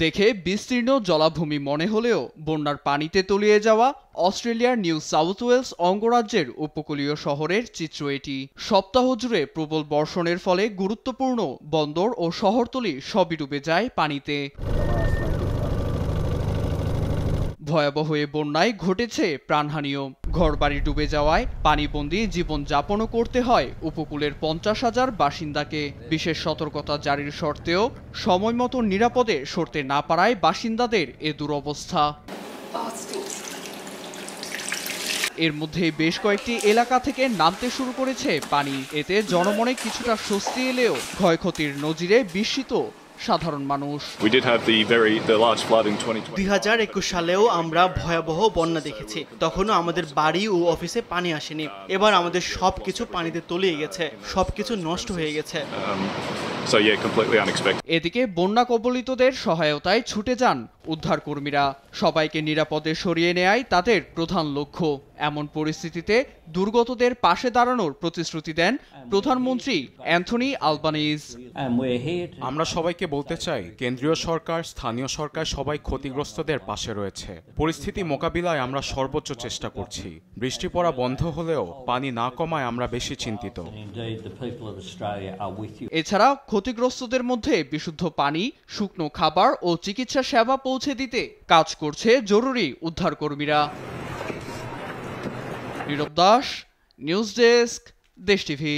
দেখে বিস্তীর্ণ জলাভূমি মনে হলেও বন্যার পানিতে তলিয়ে যাওয়া অস্ট্রেলিয়ার নিউ সাউথ ওয়েলস অঙ্গরাজ্যের উপকূলীয় শহরের চিত্র এটি। সপ্তাহ জুড়ে প্রবল বর্ষণের ফলে গুরুত্বপূর্ণ বন্দর ও শহরতলি সবই ডুবে যায় পানিতে। ভয়াবহ এ বন্যায় ঘটেছে প্রাণহানিও। ঘরবাড়ি ডুবে যাওয়ায় পানিবন্দী জীবনযাপনও করতে হয় উপকূলের 50,000 বাসিন্দাকে। বিশেষ সতর্কতা জারির সত্ত্বেও সময়মতো নিরাপদে সরতে না পারায় বাসিন্দাদের এ দুরবস্থা। এর মধ্যে বেশ কয়েকটি এলাকা থেকে নামতে শুরু করেছে পানি। এতে জনমনে কিছুটা স্বস্তি এলেও ক্ষয়ক্ষতির নজিরে বিস্মিত সাধারণ মানুষ। 2021 সালেও আমরা ভয়াবহ বন্যা দেখেছি, তখনও আমাদের বাড়ি ও অফিসে পানি আসেনি। এবার আমাদের সবকিছু পানিতে তলিয়ে গেছে, সবকিছু নষ্ট হয়ে গেছে। এদিকে বন্যা কবলিতদের সহায়তায় ছুটে যান উদ্ধার কর্মীরা। সবাইকে নিরাপদে সরিয়ে নেয়াই তাদের প্রধান লক্ষ্য। এমন পরিস্থিতিতে দুর্গতদের পাশে দাঁড়ানোর প্রতিশ্রুতি দেন প্রধানমন্ত্রী অ্যান্থনি আলবানিজ। আমরা সবাইকে বলতে চাই, কেন্দ্রীয় সরকার, স্থানীয় সরকার সবাই ক্ষতিগ্রস্তদের পাশে রয়েছে। পরিস্থিতি মোকাবিলায় আমরা সর্বোচ্চ চেষ্টা করছি। বৃষ্টি পড়া বন্ধ হলেও পানি না কমায় আমরা বেশি চিন্তিত। এছাড়া ক্ষতিগ্রস্তদের মধ্যে বিশুদ্ধ পানি, শুকনো খাবার ও চিকিৎসা সেবা পৌঁছে দিতে কাজ করছে জরুরি উদ্ধার কর্মীরা। নীরব দাস, নিউজ ডেস্ক, দেশ টিভি।